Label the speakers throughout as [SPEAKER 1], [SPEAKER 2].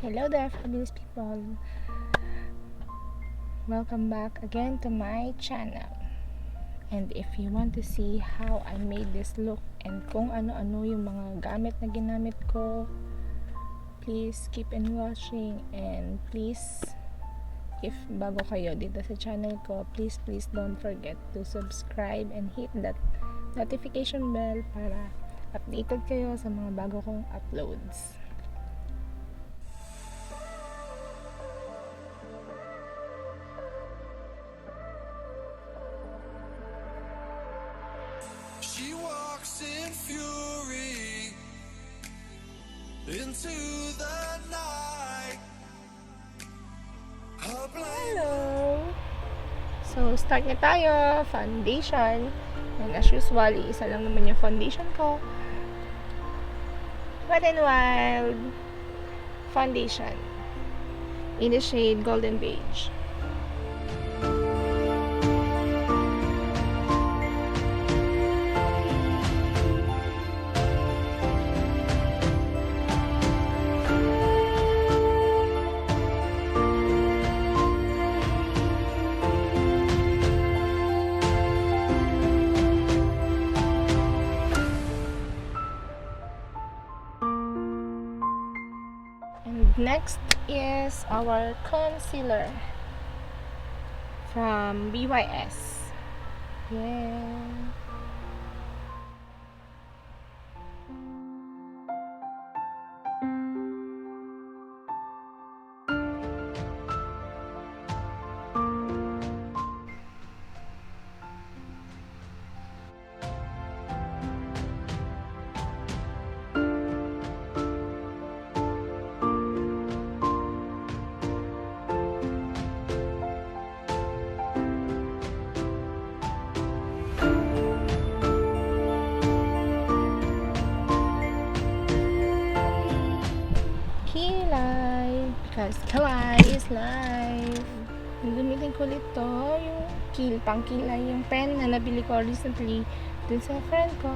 [SPEAKER 1] Hello there, fabulous people. Welcome back again to my channel. And if you want to see how I made this look and kung ano-ano yung mga gamit na ginamit ko, please keep on watching. And please, if bago kayo dito sa channel ko, please don't forget to subscribe and hit that notification bell para updated kayo sa mga bago kong uploads.
[SPEAKER 2] She walks in fury into the night.
[SPEAKER 1] Hello! So, start na tayo. Foundation. And as usual, isa lang naman yung foundation ko. Wet n Wild Foundation in the shade Golden Beige. Next is our concealer from BYS. Yeah. Kilay, because kilay is life. Gamitin ko ulit to, yung pang-kilay, yung pen na nabili ko recently dun sa friend ko.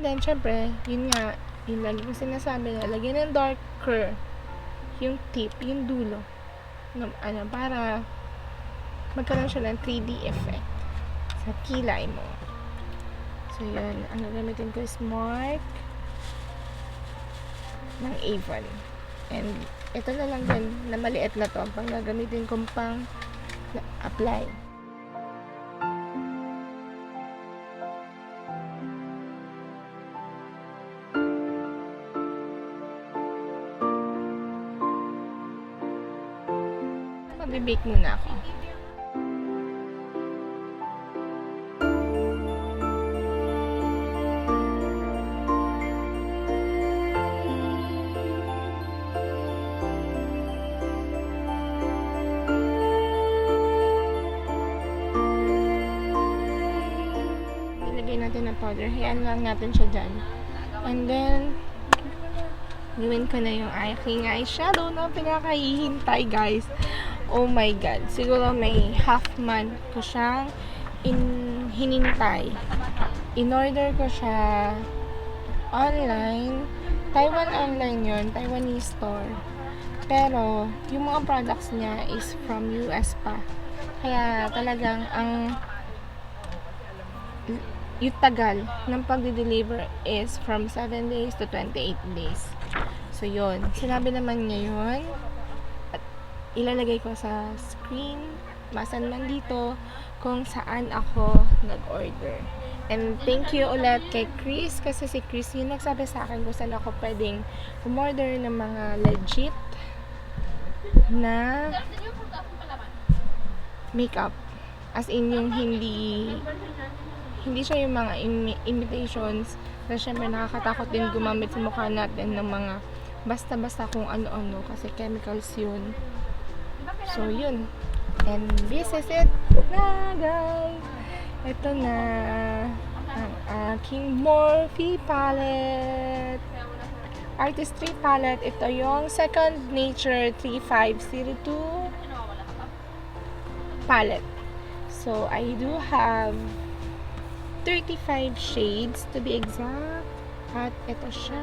[SPEAKER 1] Then, syempre, yun nga, yung lagi ko sinasabi na lagyan ng darker yung tip, yung dulo para magkaroon siya ng 3D effect sa kilay mo. So, yun, ang gagamitin ko is Mark ng Avon. And, ito na lang din, na maliit na to, pang gagamitin kong pang apply. Mag-bake muna ako. Ilagay natin ng powder. Hayaan lang natin siya dyan. And then, gawin ko na yung aking eyeshadow na pinakahihintay, guys. Oh my God. Siguro may half month ko siyang hinintay. In-order ko siya online. Taiwan online yun. Taiwanese store. Pero, yung mga products niya is from US pa. Kaya talagang yung tagal ng pagdi-deliver is from 7 days to 28 days. So, yun. Sinabi naman niya yun. Ilalagay ko sa screen, masan man dito, kung saan ako nag-order. And thank you ulit kay Chris, kasi si Chris yung nagsabi sa akin kung saan ako pwedeng umorder ng mga legit na makeup. As in yung hindi siya yung mga imitations na syempre nakakatakot din gumamit sa mukha natin ng mga basta-basta kung ano-ano kasi chemicals yun. So, yun. And this is it na, guys. Ito na ang aking Morphe palette. Artistry palette. Ito yung Second Nature 3502 palette. So, I do have 35 shades to be exact. At ito siya.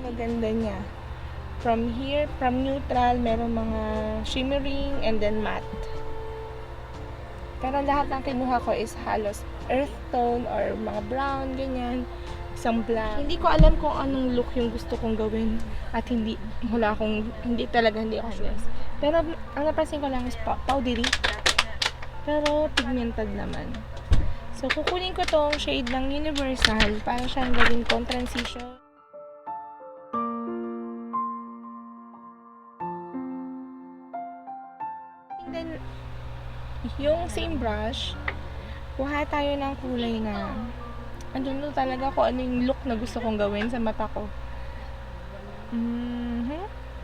[SPEAKER 1] Maganda niya. From here, from neutral, meron mga shimmering and then matte. Pero lahat ng kinuha ko is halos earth tone or mga brown, ganyan. Isang black. Hindi ko alam kung anong look yung gusto kong gawin. At hindi ako sure. Pero ang napansin ko lang is powdery. Pero pigmented naman. So, kukunin ko tong shade ng Universal para siyang gawin kong transition. And then, yung same brush, kuha tayo ng kulay na andun talaga kung ano yung look na gusto kong gawin sa mata ko.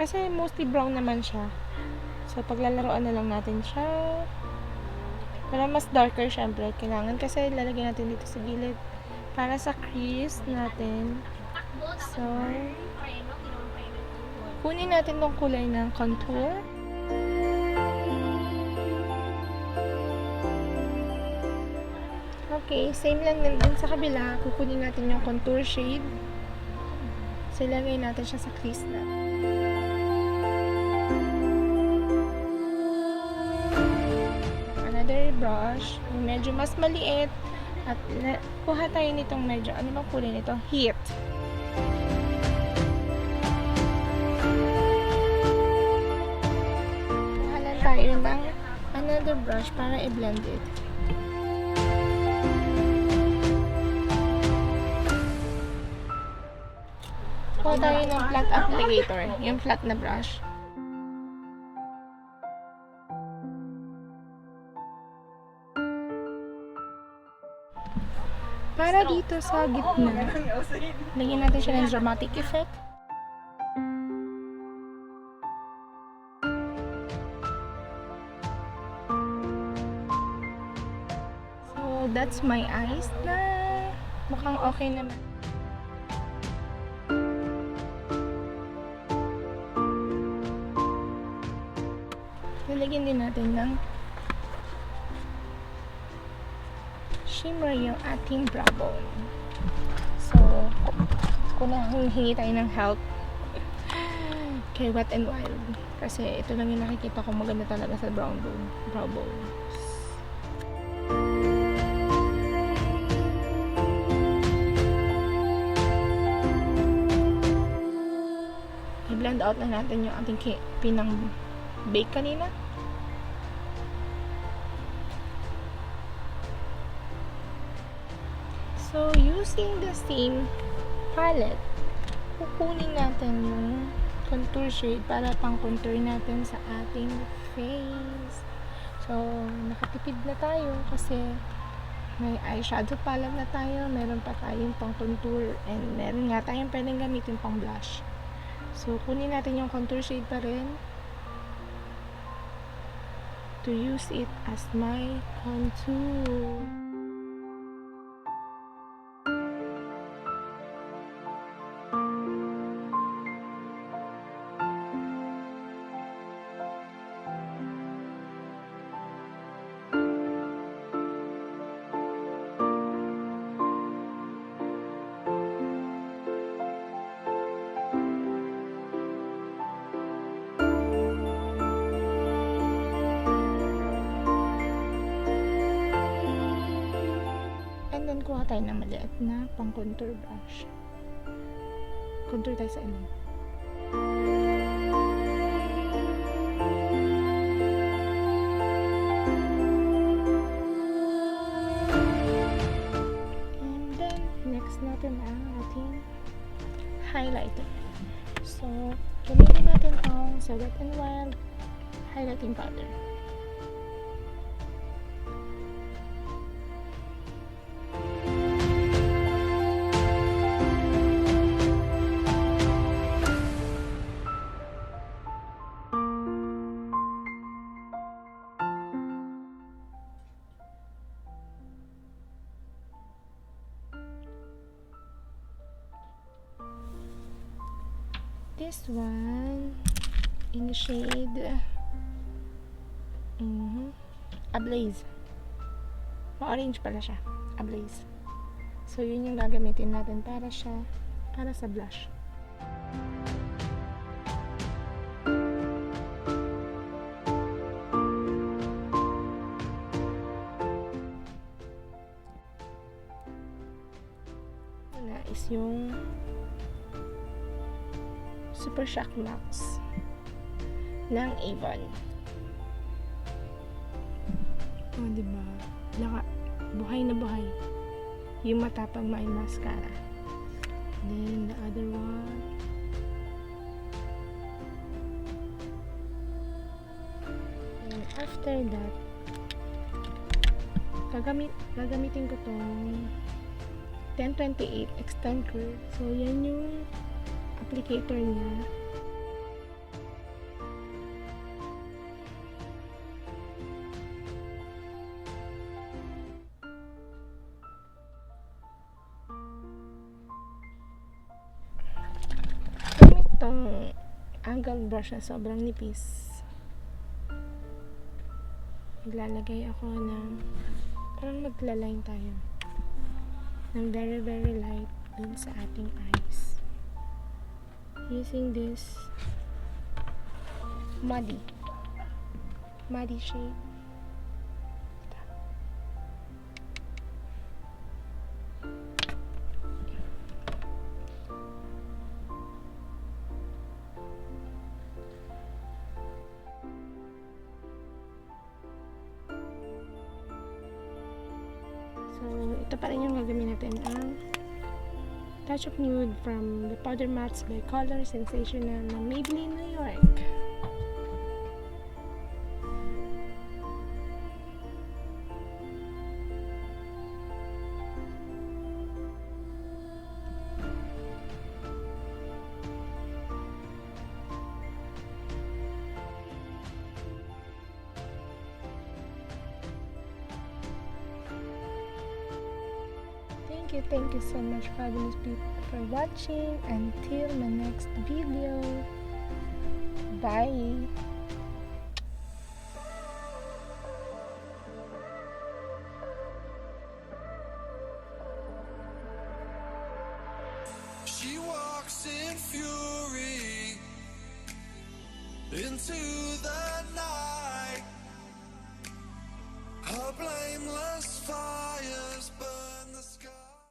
[SPEAKER 1] Kasi mostly brown naman siya. So, paglalaroan na lang natin siya. Pero mas darker syempre. Kailangan kasi lalagyan natin dito sa gilid. Para sa crease natin. So, kunin natin tong kulay ng contour. Okay, same lang din sa kabila. Kukunin natin yung contour shade. So, ilagay natin siya sa crease na. Another brush, medyo mas maliit. At kuha tayo nitong medyo, ano bang kulay nito? Heat. Kuha lang tayo ng another brush para i-blend it. Kuha tayo ng flat applicator, yung flat na brush. Para dito sa gitna, lagyan natin siya ng dramatic effect. So, that's my eyes na mukhang okay naman. Lalagyan din natin ng shimmer yung ating brow bone. So, kung hingi tayo ng help kay Wet n Wild. Kasi ito lang yung nakikita ko maganda talaga sa brow bone. I-blend out na natin yung ating pinang bake kanina. So, using the same palette, kukunin natin yung contour shade para pang-contour natin sa ating face. So, nakatipid na tayo kasi may eyeshadow palette na tayo, meron pa tayong pang-contour, and meron nga tayong pwedeng gamitin pang-blush. So, kunin natin yung contour shade pa rin to use it as my contour. And then, kuha tayo ng maliit na pang-contour brush. Contour tayo sa ilong. And then, next natin ang ating highlighter. So, gamitin natin ang sa Wet n Wild highlighting powder. this one in the shade Ablaze. Ma-orange pala siya. Ablaze. So, yun yung gagamitin natin para sa blush. Na is yung Super Shock Max ng Avon. Oh, diba? Buhay na buhay. Yung mata pag may mascara. Then, the other one. And after that, gagamitin ko tong 1028 Extend Curl. So, yan yung applicator niya. Gamit tong angled brush na sobrang nipis. Maglalagay ako ng parang magla-line tayo ng very very light dun sa ating eyes. Using this muddy shade. So, ito pa rin yung gagawin natin, ang Touch of Nude from the Powder Mats by Color Sensational ng Maybelline New York. Thank you so much, fabulous people, for watching. Until my next video. Bye.
[SPEAKER 2] She walks in fury into the night. Her blameless fire